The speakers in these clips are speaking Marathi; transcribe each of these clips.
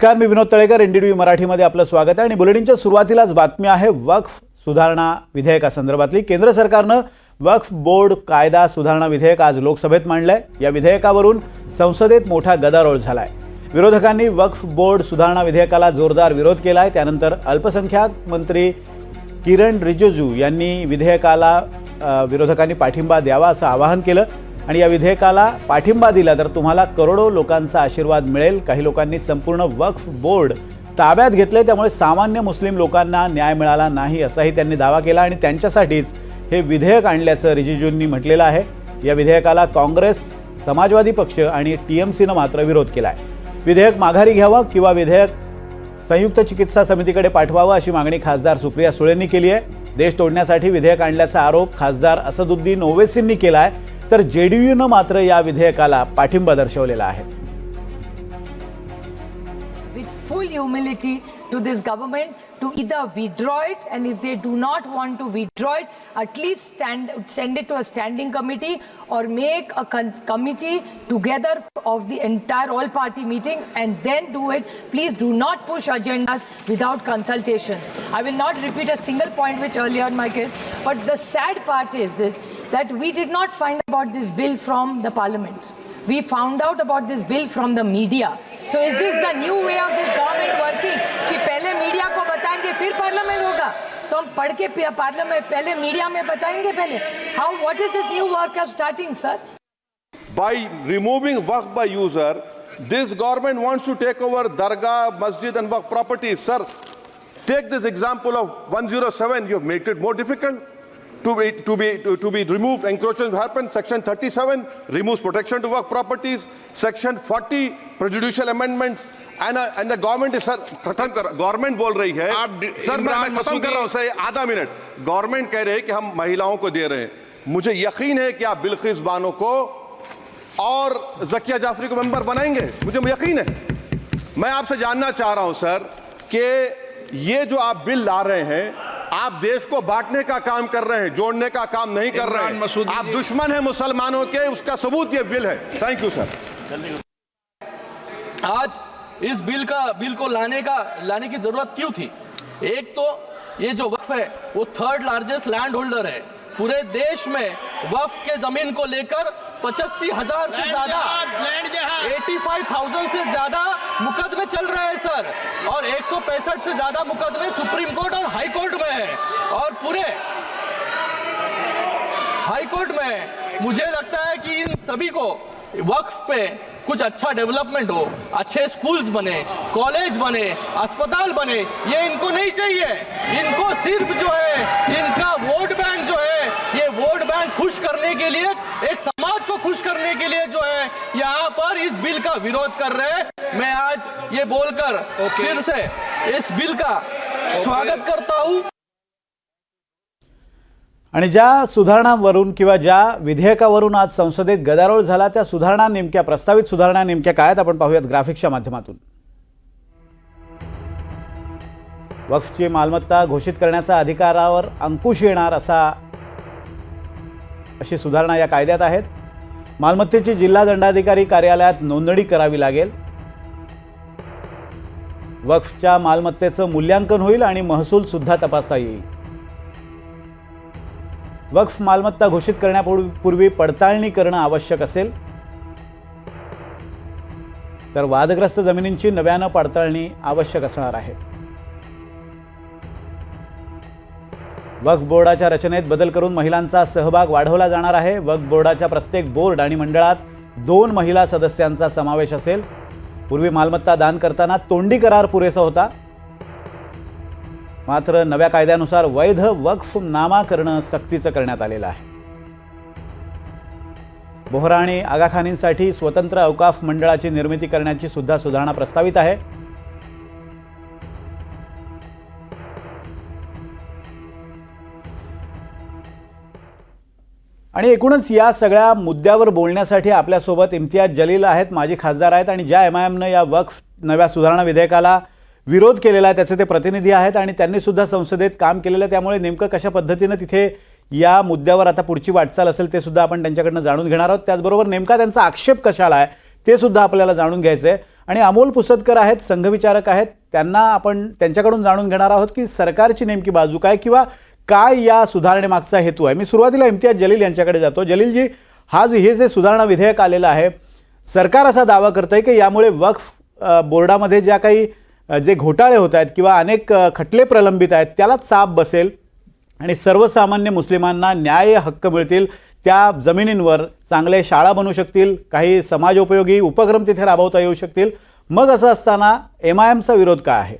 नमस्कार, मी विनोद तळेकर. एनडीटीव्ही मराठीमध्ये आपलं स्वागत आहे आणि बुलेटिनच्या सुरुवातीलाच बातमी आहे वक्फ सुधारणा विधेयकासंदर्भातली. केंद्र सरकारनं वक्फ बोर्ड कायदा सुधारणा विधेयक आज लोकसभेत मांडलंय. या विधेयकावरून संसदेत मोठा गदारोळ झालाय. विरोधकांनी वक्फ बोर्ड सुधारणा विधेयकाला जोरदार विरोध केलाय. त्यानंतर अल्पसंख्याक मंत्री किरण रिजिजू यांनी विधेयकाला विरोधकांनी पाठिंबा द्यावा असं आवाहन केलं आणि या विधेयकाला पाठिंबा दिला तर तुम्हाला करोडो लोकांचा आशीर्वाद मिळेल. काही लोकांनी संपूर्ण वक्फ बोर्ड ताब्यात घेतले, त्यामुळे सामान्य मुस्लिम लोकांना न्याय मिळाला नाही असाही त्यांनी दावा केला आणि त्यांच्यासाठीच हे विधेयक आणल्याचं रिजिजूंनी म्हटलेलं आहे. या विधेयकाला काँग्रेस, समाजवादी पक्ष आणि टीएमसीनं मात्र विरोध केलाय. विधेयक माघारी घ्यावं किंवा विधेयक संयुक्त चिकित्सा समितीकडे पाठवावं अशी मागणी खासदार सुप्रिया सुळेंनी केली आहे. देश तोडण्यासाठी विधेयक आणल्याचा आरोप खासदार असदुद्दीन ओवैसींनी केला आहे, तर जेडीयूनं मात्र या विधेयकाला पाठिंबा दर्शवलेला आहे. With full humility to this government to either withdraw it, and if they do not want to withdraw it, at least send it to a standing committee or make a committee together of the entire all party meeting and then do it. Please do not push agendas without consultations. I will not repeat a single point which earlier my kid, but the sad part is this, that we did not find about this bill from the parliament. We found out about this bill from the media. So is this the new way of this government working कि पहले मीडिया को बताएंगे फिर पार्लियामेंट होगा? तो हम पढ़ के पार्लियामेंट पहले मीडिया में बताएंगे पहले. How, what is this new work of starting, sir? By removing waqf by user, this government wants to take over dargah, masjid and waqf properties. Sir, take this example of 107. You have made it more difficult to be removed. Encroachment happens. Section 37 removes protection to waqf properties. Section 40 prejudicial amendments. And the government is, sir, खत्म कर, गवर्नमेंट बोल रही है. सर मैं खत्म कर रहा हूं सर, आधा मिनट. गवर्नमेंट कह रहे हैं कि हम महिलाओं को दे रहे हैं. मुझे यकीन है कि आप बिल्किस बानो को और ज़किया जाफरी को मेंबर बनाएंगे, मुझे यकीन है. मैं आपसे जानना चाह रहा हूं सर कि ये जो आप बिल ला रहे हैं, आप देश को बांटने का काम कर रहे हैं, जोड़ने का काम नहीं कर रहे हैं. आप दुश्मन हैं मुसलमानों के, उसका सबूत ये बिल है. Thank you sir. आज इस बिल को लाने की जरूरत क्यों थी? एक तो ये जो वक्फ है वो थर्ड लार्जेस्ट लैंड होल्डर है पूरे देश में. वक्फ के जमीन को लेकर 85,000 से ज्यादा 85,000 से ज्यादा मुकदमे चल रहे हैं सर, और 165 से ज्यादा मुकदमे सुप्रीम कोर्ट और हाई कोर्ट में है. और पूरे हाई कोर्ट में मुझे लगता है कि इन सभी को वक्फ पे कुछ अच्छा डेवलपमेंट हो, अच्छे स्कूल्स बने, कॉलेज बने, अस्पताल बने, ये इनको नहीं चाहिए. इनको सिर्फ जो है इनका वोट बैंक जो है, ये वोट बैंक खुश करने के लिए, एक समाज को खुश करने के लिए जो है यहाँ पर इस बिल का विरोध कर रहे हैं. मैं आज ये बोलकर फिर से इस बिल का स्वागत करता हूँ. आणि ज्या सुधारणांवरून किंवा ज्या विधेयकावरून आज संसदेत गदारोळ झाला, त्या सुधारणा नेमक्या, प्रस्तावित सुधारणा नेमक्या काय आहेत आपण पाहूयात ग्राफिक्सच्या माध्यमातून. वक्फची मालमत्ता घोषित करण्याचा अधिकारावर अंकुश येणार अशी सुधारणा या कायद्यात आहेत. मालमत्तेची जिल्हा दंडाधिकारी कार्यालयात नोंदणी करावी लागेल. वक्फच्या मालमत्तेचं मूल्यांकन होईल आणि महसूल सुद्धा तपासता येईल. वक्फ मालमत्ता घोषित करण्यापूर्वी पडताळणी करणं आवश्यक असेल, तर वादग्रस्त जमिनींची नव्यानं पडताळणी आवश्यक असणार आहे. वक्फ बोर्डाच्या रचनेत बदल करून महिलांचा सहभाग वाढवला जाणार आहे. वक्फ बोर्डाच्या प्रत्येक बोर्ड आणि मंडळात 2 महिला सदस्यांचा समावेश असेल. पूर्वी मालमत्ता दान करताना तोंडी करार पुरेसा होता, मात्र नव्या कायद्यानुसार वैध वक्फनामा करणं सक्तीचं करण्यात आलेलं आहे. बोहरा आणि आगाखानींसाठी स्वतंत्र औकाफ मंडळाची निर्मिती करण्याची सुद्धा सुधारणा प्रस्तावित आहे. आणि एकूणच या सगळ्या मुद्द्यावर बोलण्यासाठी आपल्यासोबत इम्तियाज जलील आहेत, माजी खासदार आहेत आणि ज्या एमआयएमनं या वक्फ नव्या सुधारणा विधेयकाला विरोध केलेला आहे त्याचे ते प्रतिनिधी आहेत आणि त्यांनी सुद्धा संसदेत काम केलेलं आहे. त्यामुळे नेमकं कशा पद्धतीने तिथे या मुद्द्यावर आता पुढची वाटचाल असेल ते सुद्धा आपण त्यांच्याकडनं जाणून घेणार आहोत. त्याचबरोबर नेमका त्यांचा आक्षेप कशाला आहे ते सुद्धा आपल्याला जाणून घ्यायचं आहे. आणि अमोल पुसदकर आहेत, संघविचारक आहेत, त्यांना आपण त्यांच्याकडून जाणून घेणार आहोत की सरकारची नेमकी बाजू काय किंवा काय या सुधारणेमागचा हेतू आहे. मी सुरुवातीला इम्तियाज जलील यांच्याकडे जातो. जलीलजी, हे जे सुधारणा विधेयक आलेलं आहे, सरकार असा दावा करतंय की यामुळे वक्फ बोर्डामध्ये ज्या काही जे घोटाळे होत आहेत किंवा अनेक खटले प्रलंबित आहेत त्याला चाप बसेल आणि सर्वसामान्य मुस्लिमांना न्याय हक्क मिळतील, त्या जमिनींवर चांगले शाळा बनू शकतील, काही समाजोपयोगी उपक्रम तिथे राबवता येऊ शकतील. मग असं असताना MIMचा विरोध काय आहे?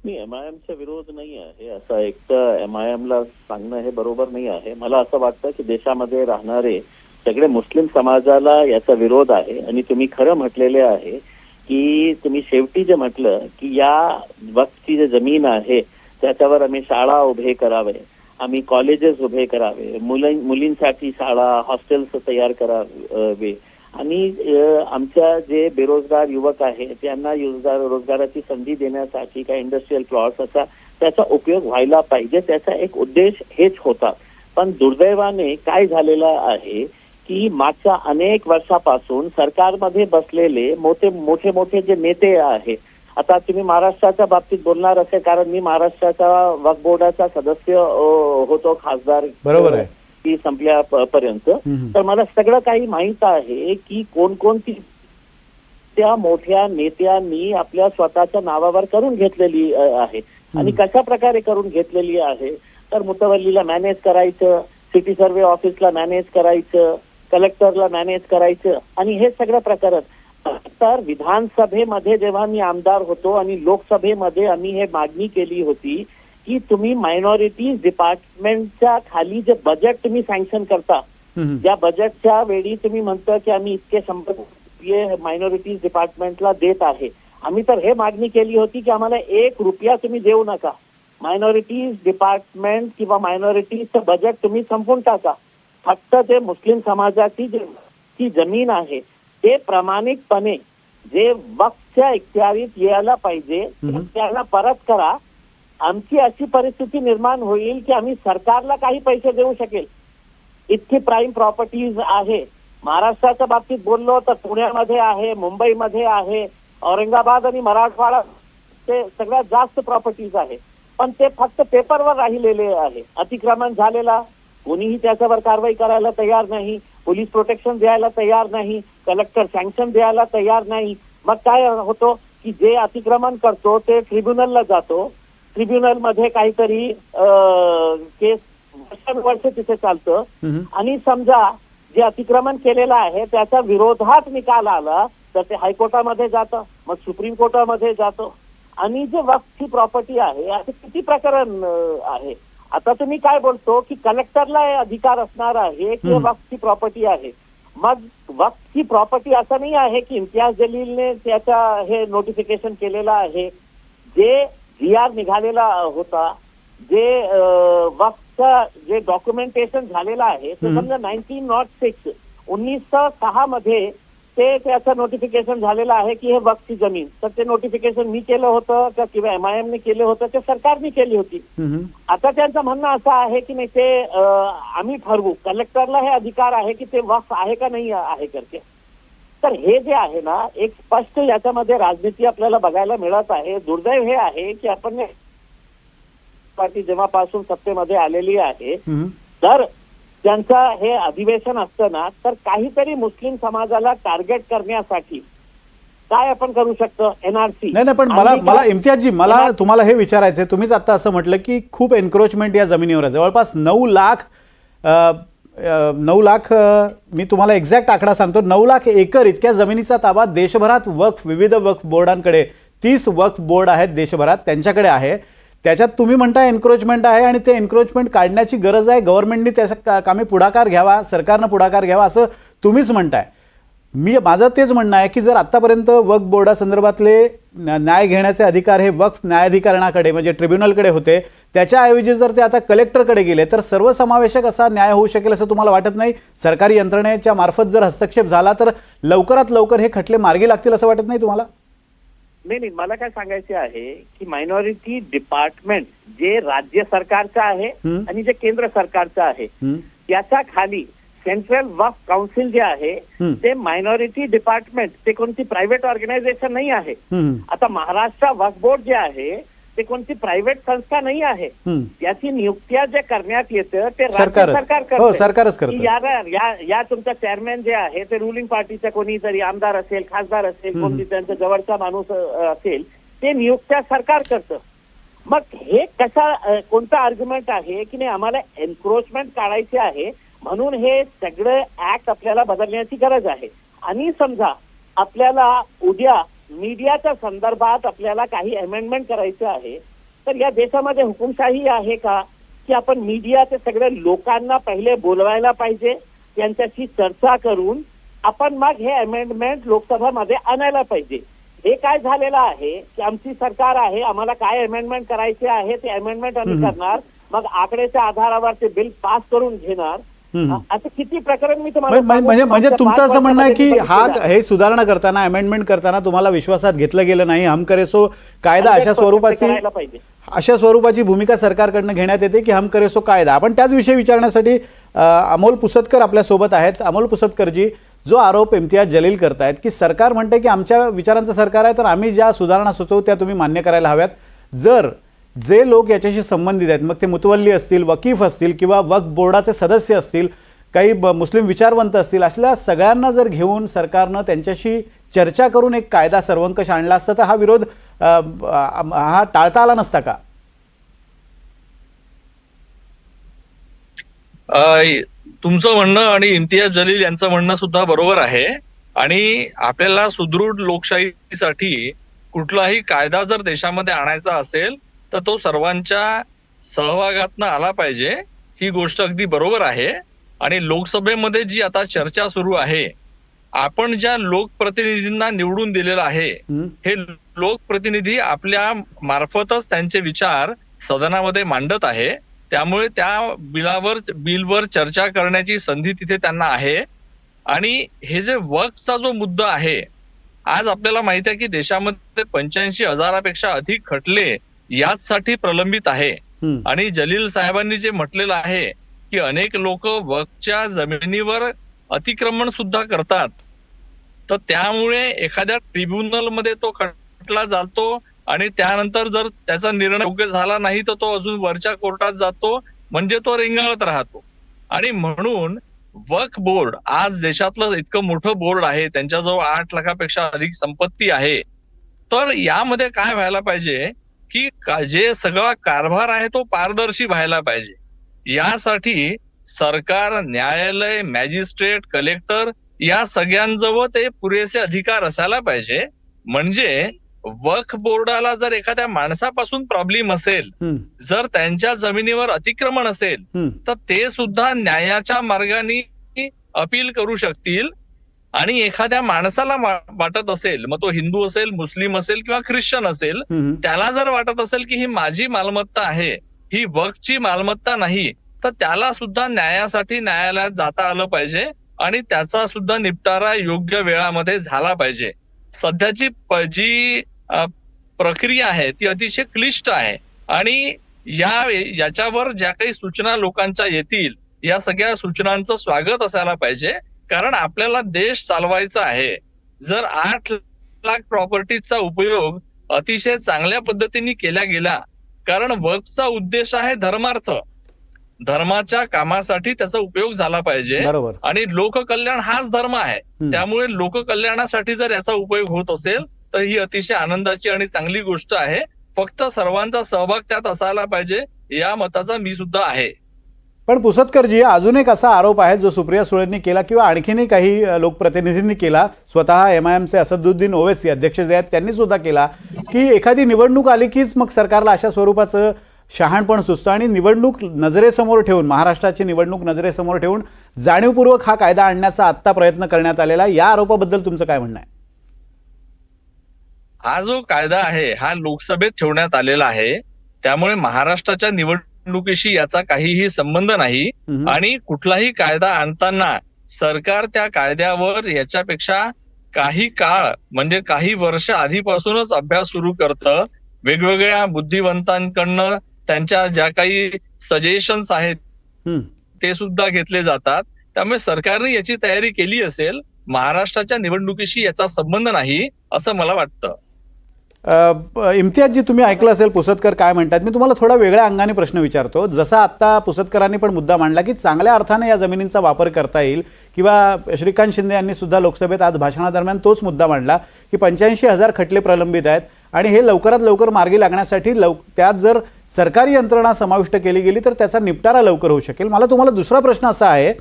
MIMचा विरोध नाही आहे असं एक तर MIMला सांगणं हे बरोबर नाही आहे. मला असं वाटतं की देशामध्ये राहणारे सगळे मुस्लिम समाजाला याचा विरोध आहे. आणि तुम्ही खरं म्हटलेले आहे की तुम्ही शेवटी जे म्हटलं की या वक्फची जे जमीन आहे त्याच्यावर आम्ही शाळा उभे करावे, आम्ही कॉलेजेस उभे करावे, मुलींसाठी शाळा हॉस्टेल्स तयार करावे आणि आमच्या जे बेरोजगार युवक आहेत त्यांना रोजगाराची संधी देण्यासाठी काही इंडस्ट्रियल प्लॉट्स असा त्याचा उपयोग व्हायला पाहिजे, त्याचा एक उद्देश हेच होता. पण दुर्दैवाने काय झालेलं आहे की मागच्या अनेक वर्षापासून सरकारमध्ये बसलेले मोठे जे नेते आहेत, आता तुम्ही महाराष्ट्राच्या बाबतीत बोलणार असेल कारण मी महाराष्ट्राच्या वक्फ बोर्डाचा सदस्य होतो, खासदार बरोबर आहे ती संपल्यापर्यंत, तर मला सगळं काही माहित आहे की कोणकोणती त्या मोठ्या नेत्यांनी आपल्या स्वतःच्या नावावर करून घेतलेली आहे आणि कशा प्रकारे करून घेतलेली आहे. तर मुतवल्लीला मॅनेज करायचं, सिटी सर्व्हे ऑफिसला मॅनेज करायचं, कलेक्टरला मॅनेज करायचं आणि हे सगळं प्रकरण. तर विधानसभेमध्ये जेव्हा मी आमदार होतो आणि लोकसभेमध्ये आम्ही हे मागणी केली होती की तुम्ही मायनॉरिटीज डिपार्टमेंटच्या खाली जे बजेट तुम्ही सँक्शन करता, ज्या बजेटच्या वेळी तुम्ही म्हणता की आम्ही इतके 100 मायनॉरिटीज डिपार्टमेंटला देत आहे, आम्ही तर हे मागणी केली होती की आम्हाला 1 रुपया तुम्ही देऊ नका, मायनॉरिटीज डिपार्टमेंट किंवा मायनॉरिटीजचं बजेट तुम्ही संपवून टाका. फक्त ते मुस्लिम समाजाची जी जमीन आहे ते प्रामाणिकपणे जे वक्फच्या इख्तियारीत यायला पाहिजे त्याला परत करा. आमची अशी परिस्थिती निर्माण होईल की आम्ही सरकारला काही पैसे देऊ शकेल इतकी प्राईम प्रॉपर्टीज आहे. महाराष्ट्राच्या बाबतीत बोललो तर पुण्यामध्ये आहे, मुंबईमध्ये आहे, औरंगाबाद आणि मराठवाडा ते सगळ्यात जास्त प्रॉपर्टीज आहे. पण ते फक्त पेपरवर राहिलेले आहे. अतिक्रमण झालेला कोणीही त्याच्यावर कारवाई करायला तयार नाही, पोलीस प्रोटेक्शन द्यायला तयार नाही, कलेक्टर सँक्शन द्यायला तयार नाही. मग काय होतो की जे अतिक्रमण करतो ते ट्रिब्युनलला जातो, ट्रिब्युनलमध्ये काहीतरी केस वर्ष तिथे चालतं आणि समजा जे अतिक्रमण केलेलं आहे त्याच्या विरोधात निकाल आला तर ते हायकोर्टामध्ये जातं, मग सुप्रीम कोर्टामध्ये जातं. आणि जे वक्फची प्रॉपर्टी आहे असे किती प्रकरण आहे. आता तुम्ही काय बोलतो की कलेक्टरला हे अधिकार असणार आहे की वक्फची प्रॉपर्टी आहे. मग वक्फची प्रॉपर्टी असं नाही आहे की इम्तियाज जलीलने त्याचा हे नोटिफिकेशन केलेलं आहे. जे GR निघालेला होता, जे वक्फचं जे डॉक्युमेंटेशन झालेलं आहे ते समजा 1906 मध्ये ते त्याचं नोटिफिकेशन झालेलं आहे की हे वक्फची जमीन. तर ते नोटिफिकेशन मी केलं होतं का किंवा MIMने केलं होतं ते सरकारने केली होती. आता त्यांचं म्हणणं असं आहे की नाही ते आम्ही ठरवू, कलेक्टरला हे अधिकार आहे की ते वक्फ आहे का नाही आहे करते. तर हे जे आहे ना एक स्पष्ट याच्यामध्ये राजनीती आपल्याला बघायला मिळत आहे. दुर्दैव हे आहे की आपण पार्टी जेव्हापासून सत्तेमध्ये आलेली आहे तर त्यांचं हे अधिवेशन असतं ना तर काहीतरी मुस्लिम समाजाला टार्गेट करण्यासाठी काय आपण करू शकतो NRC. नाही पण मला इम्तियाजजी मला तुम्हाला हे विचारायचंय. तुम्हीच आता असं म्हटलं की खूप एन्क्रोचमेंट या जमिनीवर आहे, जवळपास 9 लाख मी तुम्हाला एक्झॅक्ट आकडा सांगतो, 9 लाख एकर इतक्या जमिनीचा ताबा देशभरात विविध वक्फ बोर्डांकडे 30 वक्फ बोर्ड आहेत देशभरात, त्यांच्याकडे आहे. त्याच्यात तुम्ही म्हणता एन्क्रोचमेंट आहे आणि ते एन्क्रोचमेंट काढण्याची गरज आहे, गव्हर्नमेंटने त्याचा कामी पुढाकार घ्यावा, सरकारनं पुढाकार घ्यावा असं तुम्हीच म्हणताय. माझं तेच म्हणणं आहे की जर आतापर्यंत वक्फ बोर्डासंदर्भातले न्याय घेण्याचे अधिकार हे वक्फ न्यायाधिकरणाकडे म्हणजे ट्रिब्युनलकडे होते, त्याच्याऐवजी जर ते आता कलेक्टरकडे गेले तर सर्वसमावेशक असा न्याय होऊ शकेल असं तुम्हाला वाटत नाही? सरकारी यंत्रणेच्या मार्फत जर हस्तक्षेप झाला तर लवकरात लवकर हे खटले मार्गी लागतील असं वाटत नाही तुम्हाला? नाही, मला काय सांगायचे आहे की मायनॉरिटी डिपार्टमेंट जे राज्य सरकारचं आहे आणि जे केंद्र सरकारचं आहे त्याच्या खाली सेंट्रल वक्फ काउन्सिल जे आहे ते मायनॉरिटी डिपार्टमेंट, ते कोणती प्रायव्हेट ऑर्गनायझेशन नाही आहे. आता महाराष्ट्र वक्फ बोर्ड जे आहे ते कोणती प्रायव्हेट संस्था नाही आहे. त्याची नियुक्त्या जे करण्यात येतं ते राज्य सरकार करतं. सरकारच करतं. या तुमचा चेअरमॅन जे आहे ते रुलिंग पार्टीचा कोणीतरी आमदार असेल, खासदार असेल, कोणती त्यांचा जवळचा माणूस असेल, ते नियुक्त्या सरकार करतं. मग हे कोणता आर्ग्युमेंट आहे की नाही आम्हाला एन्क्रोचमेंट काढायचे आहे म्हणून हे सगळं ऍक्ट आपल्याला बदलण्याची गरज आहे. आणि समजा आपल्याला उद्या मीडियाच्या संदर्भात आपल्याला काही अमेंडमेंट करायचं आहे तर या देशामध्ये हुकुमशाही आहे का की आपण मीडियाचे सगळ्या लोकांना पहिले बोलवायला पाहिजे, त्यांच्याशी चर्चा करून आपण मग हे अमेंडमेंट लोकसभामध्ये आणायला पाहिजे. हे काय झालेलं आहे की आमची सरकार आहे, आम्हाला काय अमेंडमेंट करायचे आहे ते अमेंडमेंट आम्ही करणार, मग आकड्याच्या आधारावर ते बिल पास करून घेणार. असं किती प्रकरण मी तुम्हाला म्हणजे तुमचं असं म्हणणं आहे की हे सुधारणा करताना, अमेंडमेंट करताना तुम्हाला विश्वासात घेतलं गेलं नाही. हम करे सो कायदा अशा स्वरूपाची भूमिका सरकारकडनं घेण्यात येते की हम करे सो कायदा. आपण त्याच विषयी विचारण्यासाठी अमोल पुसदकर आपल्यासोबत आहेत. अमोल पुसदकरजी, जो आरोप इम्तियाज जलील करतायत की सरकार म्हणते की आमच्या विचारांचं सरकार आहे तर आम्ही ज्या सुधारणा सुचवू त्या तुम्ही मान्य करायला हव्यात, जर जे लोक याच्याशी संबंधित आहेत मग ते मुतवल्ली असतील, वकीफ असतील किंवा वक्फ बोर्डाचे सदस्य असतील, काही मुस्लिम विचारवंत असतील, असल्या सगळ्यांना जर घेऊन सरकारनं त्यांच्याशी चर्चा करून एक कायदा सर्वंकष आणला असता तर हा विरोध हा टाळता आला नसता का? तुमचं म्हणणं आणि इम्तियाज जलील यांचं म्हणणं सुद्धा बरोबर आहे. आणि आपल्याला सुदृढ लोकशाहीसाठी कुठलाही कायदा जर देशामध्ये आणायचा असेल तर तो सर्वांच्या सहभागातनं आला पाहिजे, ही गोष्ट अगदी बरोबर आहे. आणि लोकसभेमध्ये जी आता चर्चा सुरू आहे, आपण ज्या लोकप्रतिनिधींना निवडून दिलेलं आहे हे लोकप्रतिनिधी आपल्या मार्फतच त्यांचे विचार सदनामध्ये मांडत आहे. त्यामुळे त्या बिलवर चर्चा करण्याची संधी तिथे त्यांना आहे. आणि हे जे वक्फचा जो मुद्दा आहे, आज आपल्याला माहिती आहे की देशामध्ये 85,000पेक्षा अधिक खटले याचसाठी प्रलंबित आहे. आणि जलील साहेबांनी जे म्हटलेलं आहे की अनेक लोक वक्फच्या जमिनीवर अतिक्रमण सुद्धा करतात, तर त्यामुळे एखाद्या ट्रिब्युनलमध्ये तो खटला जातो आणि त्यानंतर जर त्याचा निर्णय योग्य झाला नाही तर तो अजून वरच्या कोर्टात जातो, म्हणजे तो रेंगाळत राहतो. आणि म्हणून वक्फ बोर्ड आज देशातलं इतकं मोठं बोर्ड आहे, त्यांच्याजवळ 8 लाखापेक्षा अधिक संपत्ती आहे, तर यामध्ये काय व्हायला पाहिजे की जे सगळा कारभार आहे तो पारदर्शी व्हायला पाहिजे. यासाठी सरकार, न्यायालय, मॅजिस्ट्रेट, कलेक्टर या सगळ्यांजवळ ते पुरेसे अधिकार असायला पाहिजे. म्हणजे वक्फ बोर्डाला जर एखाद्या माणसापासून प्रॉब्लेम असेल, जर त्यांच्या जमिनीवर अतिक्रमण असेल तर ते सुद्धा न्यायाच्या मार्गाने अपील करू शकतील. आणि एखाद्या माणसाला वाटत असेल, मग तो हिंदू असेल, मुस्लिम असेल किंवा ख्रिश्चन असेल, त्याला जर वाटत असेल की ही माझी मालमत्ता आहे, ही वक्फची मालमत्ता नाही, तर त्याला सुद्धा न्यायासाठी न्यायालयात जाता आलं पाहिजे आणि त्याचा सुद्धा निपटारा योग्य वेळामध्ये झाला पाहिजे. सध्याची जी प्रक्रिया आहे ती अतिशय क्लिष्ट आहे. आणि याच्यावर ज्या काही सूचना लोकांच्या येतील, या सगळ्या सूचनांचं स्वागत असायला पाहिजे. कारण आपल्याला देश चालवायचा आहे. जर 8 लाख प्रॉपर्टीचा उपयोग अतिशय चांगल्या पद्धतीने केला गेला, कारण वक्फचा उद्देश आहे धर्मार्थ, धर्माच्या कामासाठी त्याचा उपयोग झाला पाहिजे. आणि लोककल्याण हाच धर्म आहे. त्यामुळे लोककल्याणासाठी जर याचा उपयोग होत असेल तर ही अतिशय आनंदाची आणि चांगली गोष्ट आहे. फक्त सर्वांचा सहभाग त्यात असायला पाहिजे, या मताचा मी सुद्धा आहे. पण पुसदकरजी, अजून एक असा आरोप आहे जो सुप्रिया सुळेंनी केला किंवा आणखीनही काही लोकप्रतिनिधींनी केला, स्वतः MIMचे असदुद्दीन ओवैसी अध्यक्ष जे आहेत त्यांनी सुद्धा केला, की एखादी निवडणूक आली कीच मग सरकारला अशा स्वरूपाचं शहाणपण सुचतं आणि निवडणूक नजरेसमोर ठेवून, महाराष्ट्राची निवडणूक नजरेसमोर ठेवून जाणीवपूर्वक हा कायदा आणण्याचा आत्ता प्रयत्न करण्यात आलेला. या आरोपाबद्दल तुमचं काय म्हणणं आहे? हा जो कायदा आहे हा लोकसभेत ठेवण्यात आलेला आहे, त्यामुळे महाराष्ट्राच्या निवडणुकीशी याचा काहीही संबंध नाही. आणि कुठलाही कायदा आणताना सरकार त्या कायद्यावर याच्यापेक्षा काही काळ, म्हणजे काही वर्ष आधीपासूनच अभ्यास सुरू करतं. वेगवेगळ्या बुद्धिवंतांकडनं त्यांच्या ज्या काही सजेशन्स आहेत ते सुद्धा घेतले जातात. त्यामुळे सरकारने याची तयारी केली असेल. महाराष्ट्राच्या निवडणुकीशी याचा संबंध नाही असं मला वाटतं. इम्तियाज जी, तुम्ही ऐकलं असेल पुसदकर काय म्हणतात. मी तुम्हाला थोडा वेगळ्या अंगाने प्रश्न विचारतो. जसा आत्ता पुसदकरांनी पण मुद्दा मांडला की चांगल्या अर्थाने या जमिनींचा वापर करता येईल, किंवा श्रीकांत शिंदे यांनी सुद्धा लोकसभेत आज भाषणादरम्यान तोच मुद्दा मांडला की 85,000 खटले प्रलंबित आहेत आणि हे लवकरात लवकर मार्गी लागण्यासाठी त्यात जर सरकारी यंत्रणा समाविष्ट केली गेली तर त्याचा निपटारा लवकर होऊ शकेल. मला तुम्हाला दुसरा प्रश्न असा आहे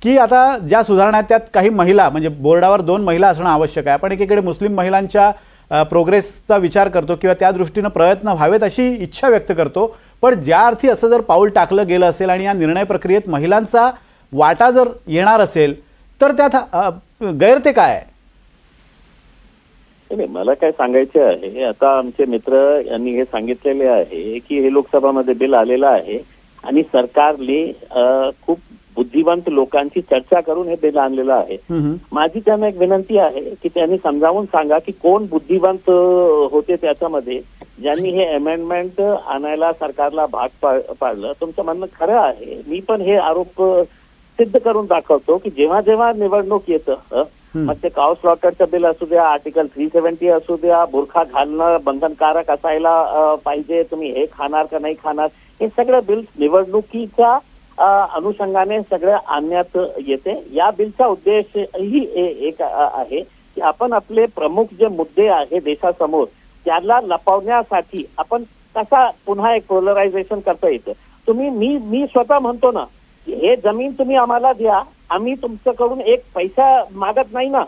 की आता ज्या सुधारणा आहेत त्यात काही महिला, म्हणजे बोर्डावर 2 महिला असणं आवश्यक आहे. आपण एकीकडे मुस्लिम महिलांच्या प्रोग्रेसचा विचार करतो किंवा त्या दृष्टीनं प्रयत्न व्हावेत अशी इच्छा व्यक्त करतो, पण ज्या अर्थी असं जर पाऊल टाकलं गेलं असेल आणि या निर्णय प्रक्रियेत महिलांचा वाटा जर येणार असेल तर त्यात गैर ते काय आहे? नाही, मला काय सांगायचे आहे, आता आमचे मित्र यांनी हे सांगितलेले आहे की हे लोकसभामध्ये बिल आलेलं आहे आणि सरकारने खूप बुद्धिवंत लोकांची चर्चा करून हे बिल आणलेलं आहे. माझी त्यांना एक विनंती आहे की त्यांनी समजावून सांगा की कोण बुद्धिवंत होते त्याच्यामध्ये ज्यांनी हे अमेंडमेंट आणायला सरकारला भाग पाडलं. तुमचं म्हणणं खरं आहे. मी पण हे आरोप सिद्ध करून दाखवतो की जेव्हा जेव्हा निवडणूक येतं, मग ते काऊ स्लॉटरचं बिल असू द्या, आर्टिकल 370 असू द्या, बुरखा घालणं बंधनकारक असायला पाहिजे, तुम्ही हे खाणार का नाही खाणार, हे सगळं बिल निवडणुकीच्या अनुषंगाने सगळं आणण्यात येते. या बिलचा उद्देश ही एक आहे की आपण आपले प्रमुख जे मुद्दे आहे देशासमोर त्याला लपवण्यासाठी आपण कसा पुन्हा एक पोलरायझेशन करता येतं. तुम्ही मी स्वतः म्हणतो ना की हे जमीन तुम्ही आम्हाला द्या, आम्ही तुमच्याकडून एक पैसा मागत नाही ना.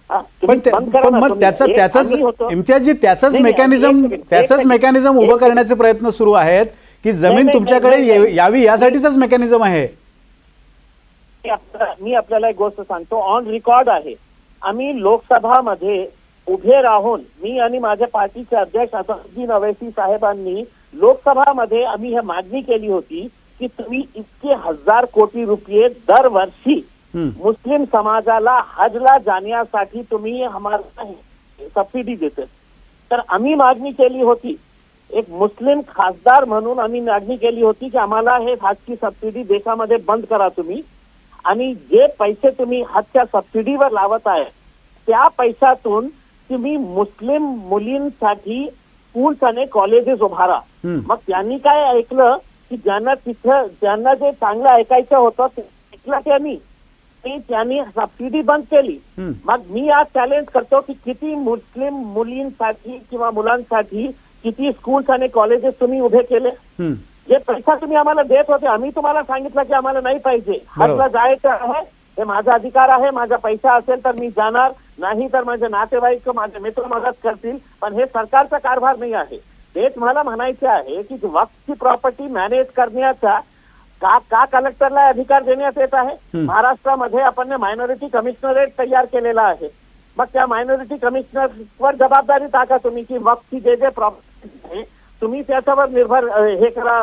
पण मग त्याचाच इम्तियाजजी त्याचंच मेकॅनिझम उभं करण्याचे प्रयत्न सुरू आहेत की जमीन तुमच्याकडे यावी यासाठीच मेकॅनिझम आहे. मी आपल्याला एक गोष्ट सांगतो, ऑन रेकॉर्ड आहे. आम्ही लोकसभामध्ये उभे राहून, मी आणि माझ्या पार्टीचे अध्यक्ष असदुद्दीन अवैसी साहेबांनी लोकसभामध्ये आम्ही हे मागणी केली होती की तुम्ही इतके 1,000 कोटी रुपये दरवर्षी मुस्लिम समाजाला हजला जाण्यासाठी तुम्ही आम्हाला सबसिडी देते. तर आम्ही मागणी केली होती, एक मुस्लिम खासदार म्हणून आम्ही मागणी केली होती की आम्हाला हे हजची सबसिडी देशामध्ये बंद करा तुम्ही, आणि जे पैसे तुम्ही हजच्या सबसिडीवर लावत आहे त्या पैशातून तुम्ही मुस्लिम मुलींसाठी स्कूल्स आणि कॉलेजेस उभारा. मग त्यांनी काय ऐकलं की ज्यांना जे चांगलं ऐकायचं होतं ते ऐकलं त्यांनी सबसिडी बंद केली. मग मी आज चॅलेंज करतो की किती मुस्लिम मुलींसाठी किंवा मुलांसाठी किती स्कूल्स आणि कॉलेजेस तुम्ही उभे केले. जे पैसा तुम्ही आम्हाला देत होते, आम्ही तुम्हाला सांगितलं की आम्हाला नाही पाहिजे, हजला जायचं आहे, हे माझा अधिकार आहे, माझा पैसा असेल तर मी जाणार, नाही तर माझे नातेवाईक माझे मित्र मदत करतील, पण हे सरकारचा कारभार नाही आहे. तेच मला म्हणायचे आहे की वक्फची प्रॉपर्टी मॅनेज करण्याचा का कलेक्टरला अधिकार देण्यात येत आहे. महाराष्ट्रामध्ये आपण मायनॉरिटी कमिशनरेट तयार केलेला आहे. मग त्या मायनॉरिटी कमिशनरवर जबाबदारी टाका तुम्ही की वक्फची जे प्रॉपर्टी आहे तुम्ही त्याच्यावर निर्भर हे करा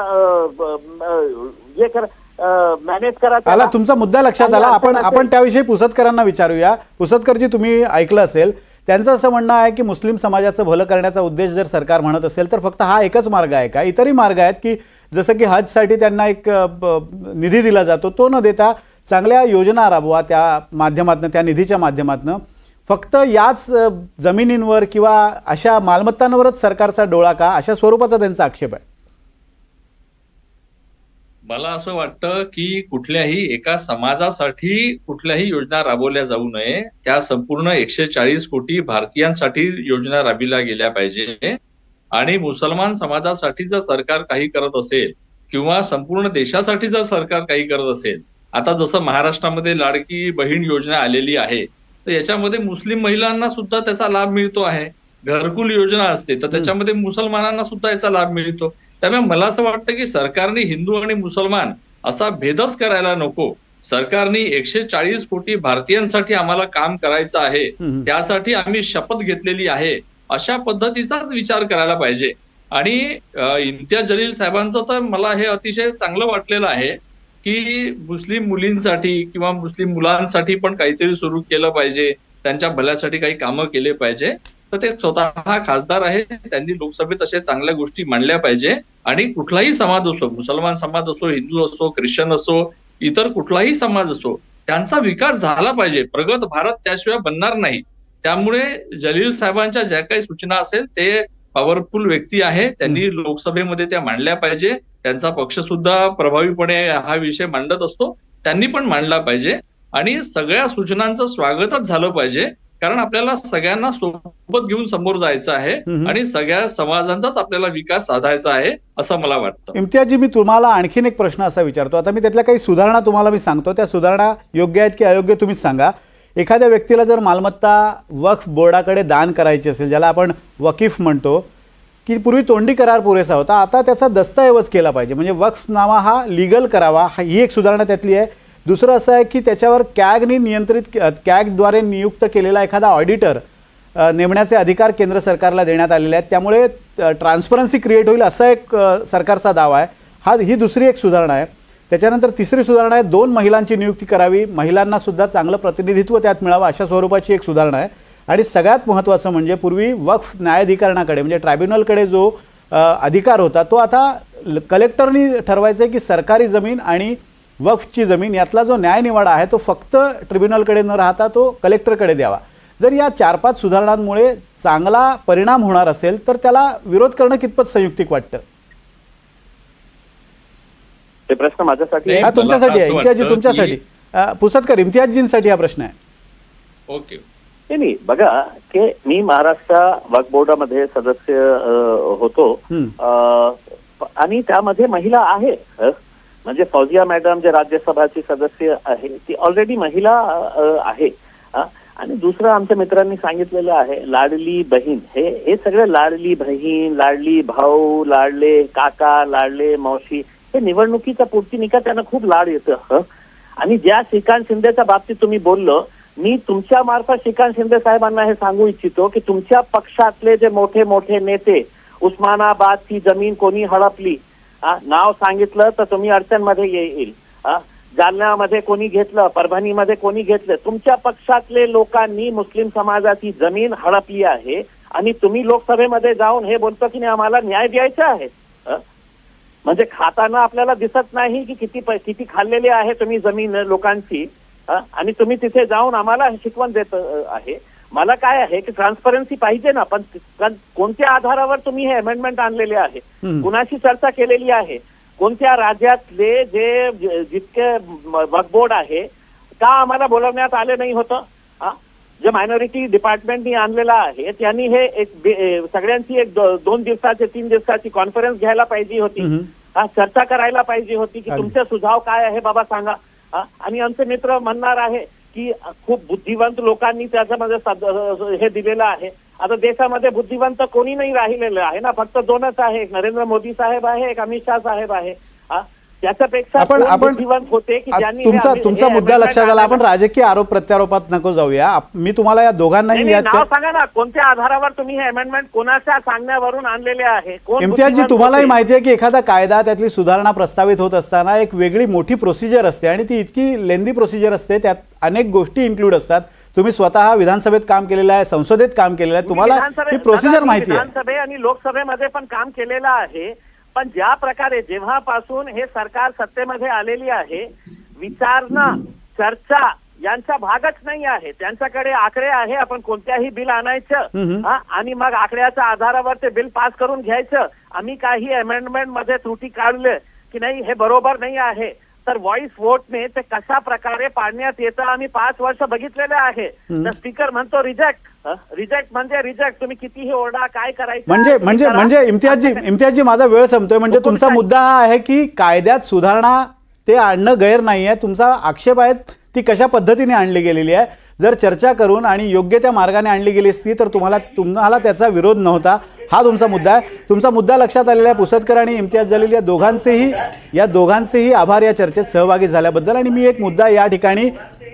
मॅनेज करा. आला तुमचा मुद्दा लक्षात आला. आपण त्याविषयी पुसदकरांना विचारूया. पुसदकरजी, तुम्ही ऐकलं असेल त्यांचं असं म्हणणं आहे की मुस्लिम समाजाचं भलं करण्याचा उद्देश जर सरकार म्हणत असेल तर फक्त हा एकच मार्ग आहे का? इतरही मार्ग आहेत की जसं की हजसाठी त्यांना एक निधी दिला जातो, तो न देता चांगल्या योजना राबवा त्या माध्यमातून, त्या निधीच्या माध्यमातून. फक्त याच जमिनींवर किंवा अशा मालमत्तांवरच सरकारचा डोळा का, अशा स्वरूपाचा त्यांचा आक्षेप आहे. मला असं वाटतं की कुठल्याही एका समाजासाठी कुठल्याही योजना राबवल्या जाऊ नये. त्या संपूर्ण 140 कोटी भारतीयांसाठी योजना राबविल्या गेल्या पाहिजे. आणि मुसलमान समाजासाठी जर सरकार काही करत असेल किंवा संपूर्ण देशासाठी जर सरकार काही करत असेल, आता जसं महाराष्ट्रामध्ये लाडकी बहीण योजना आलेली आहे, तर याच्यामध्ये मुस्लिम महिलांना सुद्धा त्याचा लाभ मिळतो आहे. घरकुल योजना असते तर त्याच्यामध्ये मुसलमानांना सुद्धा याचा लाभ मिळतो. त्यामुळे मला असं वाटतं की सरकारने हिंदू आणि मुसलमान असा भेदच करायला नको. सरकारने 140 कोटी भारतीयांसाठी आम्हाला काम करायचं आहे, त्यासाठी आम्ही शपथ घेतलेली आहे, अशा पद्धतीचाच विचार करायला पाहिजे. आणि इम्तियाज जलील साहेबांचं तर मला हे अतिशय चांगलं वाटलेलं आहे की मुस्लिम मुलींसाठी किंवा मुस्लिम मुलांसाठी पण काहीतरी सुरू केलं पाहिजे, त्यांच्या भल्यासाठी काही कामं केले पाहिजे. तर ते स्वतः खासदार आहे, त्यांनी लोकसभेत अशा चांगल्या गोष्टी मांडल्या पाहिजे. आणि कुठलाही समाज असो, मुसलमान समाज असो, हिंदू असो, ख्रिश्चन असो, इतर कुठलाही समाज असो, त्यांचा विकास झाला पाहिजे. प्रगत भारत त्याशिवाय बनणार नाही. त्यामुळे जलील साहेबांच्या ज्या काही सूचना असेल ते पॉवरफुल व्यक्ती आहे, त्यांनी लोकसभेमध्ये त्या मांडल्या पाहिजे. त्यांचा पक्ष सुद्धा प्रभावीपणे हा विषय मांडत असतो, त्यांनी पण मांडला पाहिजे आणि सगळ्या सूचनांचं स्वागतच झालं पाहिजे. कारण आपल्याला सगळ्यांना सोबत घेऊन समोर जायचं आहे आणि सगळ्या समाजांचाच आपल्याला विकास साधायचा आहे असं मला वाटतं. इम्तियाजी, मी तुम्हाला आणखीन एक प्रश्न असा विचारतो. आता मी त्यातल्या काही सुधारणा तुम्हाला मी सांगतो, त्या सुधारणा योग्य आहेत की अयोग्य तुम्हीच सांगा. एखाद्या व्यक्तीला जर मालमत्ता वक्फ बोर्डाकडे दान करायची असेल, ज्याला आपण वकीफ म्हणतो, की पूर्वी तोंडी करार पुरेसा होता, आता त्याचा दस्तऐवज केला पाहिजे, म्हणजे वक्फनामा हा लीगल करावा, ही एक सुधारणा त्यातली आहे. दुसरं असं आहे की त्याच्यावर कॅगद्वारे नियुक्त केलेला एखादा ऑडिटर नेमण्याचे अधिकार केंद्र सरकारला देण्यात आलेले आहेत. त्यामुळे ट्रान्सपरन्सी क्रिएट होईल असा एक सरकारचा दावा आहे. ही दुसरी एक सुधारणा आहे. त्याच्यानंतर तिसरी सुधारणा आहे, 2 महिलांची नियुक्ती करावी, महिलांना सुद्धा चांगलं प्रतिनिधित्व त्यात मिळावं अशा स्वरूपाची एक सुधारणा आहे. आणि सगळ्यात महत्त्वाचं म्हणजे पूर्वी वक्फ न्यायाधिकरणाकडे म्हणजे ट्रायब्युनलकडे जो अधिकार होता तो आता कलेक्टरनी ठरवायचं आहे की सरकारी जमीन आणि वक्फची जमीन यातला जो न्यायनिवाडा आहे तो फक्त ट्रिब्युनलकडे न राहता तो कलेक्टरकडे द्यावा. जर या 4-5 सुधारणांमुळे चांगला परिणाम होणार असेल तर त्याला विरोध करणं कितपत संयुक्तिक वाटतं? ते प्रश्न माझ्यासाठी हा तुमच्यासाठी आहे इम्तियाजी, तुमच्यासाठी. पुसदकर, इम्तियाजींसाठी हा प्रश्न आहे. ओके. नाही बघा की मी महाराष्ट्र वक्फ बोर्डामध्ये सदस्य होतो आणि त्यामध्ये महिला आहेत. म्हणजे फौजिया मॅडम जे राज्यसभाची सदस्य आहे ती ऑलरेडी महिला आहे. आणि दुसरं आमच्या मित्रांनी सांगितलेलं आहे लाडली बहीण, हे सगळे लाडली बहीण, लाडली भाऊ, लाडले काका, लाडले मावशी, हे निवडणुकीच्या पुरती निका त्यांना खूप लाड येतं. आणि ज्या श्रीकांत शिंदेच्या बाबतीत तुम्ही बोललो, मी तुमच्या मार्फत श्रीकांत शिंदे साहेबांना हे सांगू इच्छितो की तुमच्या पक्षातले जे मोठे मोठे नेते, उस्मानाबादची जमीन कोणी हडपली, नाव सांगितलं तर तुम्ही अडचणमध्ये येईल. जालन्यामध्ये कोणी घेतलं, परभणीमध्ये कोणी घेतलं, तुमच्या पक्षातले लोकांनी मुस्लिम समाजाची जमीन हडपली आहे आणि तुम्ही लोकसभेमध्ये जाऊन हे बोलतो की नाही आम्हाला न्याय द्यायचा आहे. म्हणजे खाताना आपल्याला दिसत नाही की किती खाल्लेली आहे तुम्ही जमीन लोकांची आणि तुम्ही तिथे जाऊन आम्हाला शिकवण देत आहे. मला काय आहे की ट्रान्सपरन्सी पाहिजे ना, पण कोणत्या आधारावर तुम्ही हे अमेंडमेंट आणलेले आहे, कुणाशी चर्चा केलेली आहे, कोणत्या राज्यातले जे जितके वक्फ बोर्ड आहे का आम्हाला बोलवण्यात आले नाही होतं. जे मायनॉरिटी डिपार्टमेंटनी आणलेला आहे त्यांनी हे सगळ्यांची 2 दिवसाची 3 दिवसाची कॉन्फरन्स घ्यायला पाहिजे होती. चर्चा करायला पाहिजे होती की तुमचे सुझाव काय आहे बाबा सांगा. आणि आमचे मित्र म्हणणार आहे की खूप बुद्धिवंत लोकांनी त्याच्यामध्ये हे दिलेलं आहे. आता देशामध्ये बुद्धिवंत कोणी नाही राहिलेलं आहे ना, फक्त 2च आहे, एक नरेंद्र मोदी साहेब आहे, एक अमित शाह साहेब आहे. त्याच्यापेक्षा आपण बुद्धिवंत होते की ज्यांनी तुमचा मुद्दा लक्षात आला. आपण राजकीय आरोप प्रत्यारोपात नको जाऊया. मी तुम्हाला या दोघांनाही नाव सांगा ना, कोणत्या आधारावर तुम्ही हे अमेंडमेंट कोणाच्या सांगण्यावरून आणलेले आहे. इम्तियाजी, तुम्हालाही माहिती आहे की एखादा कायदा त्यातली सुधारणा प्रस्तावित होत असताना एक वेगळी मोठी प्रोसिजर असते आणि ती इतकी लेंदी प्रोसिजर असते, त्यात अनेक गोष्टी इन्क्लूड असतात. तुम्ही स्वतः विधानसभेत काम केलेलं आहे, संसदेत काम केलेलं आहे, तुम्हाला ही प्रोसिजर माहिती आहे. विधानसभे आणि लोकसभेमध्ये पण काम केलेलं आहे. पण ज्या प्रकारे जेव्हापासून हे सरकार सत्तेमध्ये आलेली आहे, विचारणा चर्चा यांचा भागच नाही आहे. त्यांच्याकडे आकडे आहे, आपण कोणत्याही बिल आणायचं आणि मग आकड्याच्या आधारावर ते बिल पास करून घ्यायचं. आम्ही काही अमेंडमेंट मध्ये त्रुटी काढले की नाही हे बरोबर नाही आहे तर व्हॉइस व्होटने ते कशा प्रकारे पाडण्यात येतं आम्ही 5 वर्ष बघितलेले आहे. तर स्पीकर म्हणतो रिजेक्ट, रिजेक्ट म्हणजे रिजेक्ट, तुम्ही कितीही ओरडा काय करायचं. म्हणजे इम्तियाजी माझा वेळ संपतोय. म्हणजे तुमचा मुद्दा हा आहे की कायद्यात सुधारणा ते आणणं गैर नाही आहे. तुमचा आक्षेप आहे ती कशा पद्धतीने आणली गेलेली आहे. जर चर्चा करून आणि योग्य त्या मार्गाने आणली गेली असती तर तुम्हाला त्याचा विरोध नव्हता. हा तुमचा मुद्दा आहे. तुमचा मुद्दा लक्षात आलेला आहे. पुसदकर आणि इम्तियाज जलील या दोघांचेही आभार या चर्चेत सहभागी झाल्याबद्दल. आणि मी एक मुद्दा या ठिकाणी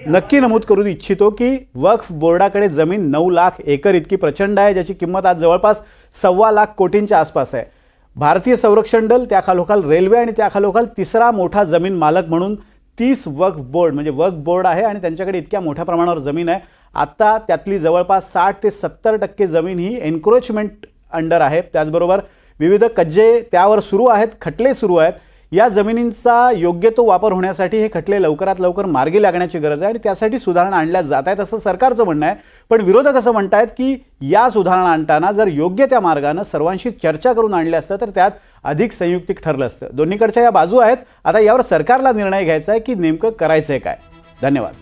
नक्की नमूद करू इच्छितो की वक्फ बोर्डाकडे जमीन 9 लाख एकर इतकी प्रचंड आहे, ज्याची किंमत आज जवळपास 1.25 लाख कोटींच्या आसपास आहे. भारतीय संरक्षण दल, त्याखालोखाल रेल्वे आणि त्याखालोखाल तिसरा मोठा जमीन मालक म्हणून 30 वक्फ बोर्ड म्हणजे वक्फ बोर्ड आहे आणि त्यांच्याकडे इतक्या मोठ्या प्रमाणावर जमीन आहे. आता त्यातली जवळपास 60 ते 70% जमीन ही एन्क्रोचमेंट अंडर आहे. त्याचबरोबर विविध कज्जे त्यावर सुरू आहेत, खटले सुरू आहेत. या जमिनींचा योग्य तो वापर होण्यासाठी हे खटले लवकरात लवकर मार्गी लागण्याची गरज आहे आणि त्यासाठी सुधारणा आणल्या जात आहेत असं सरकारचं म्हणणं आहे. पण विरोधक असं म्हणतायत की या सुधारणा आणताना जर योग्य त्या मार्गानं सर्वांशी चर्चा करून आणल्या असतं तर त्यात अधिक संयुक्तिक ठरलं असतं. दोन्हीकडच्या या बाजू आहेत. आता यावर सरकारला निर्णय घ्यायचा आहे की नेमकं करायचंय काय. धन्यवाद.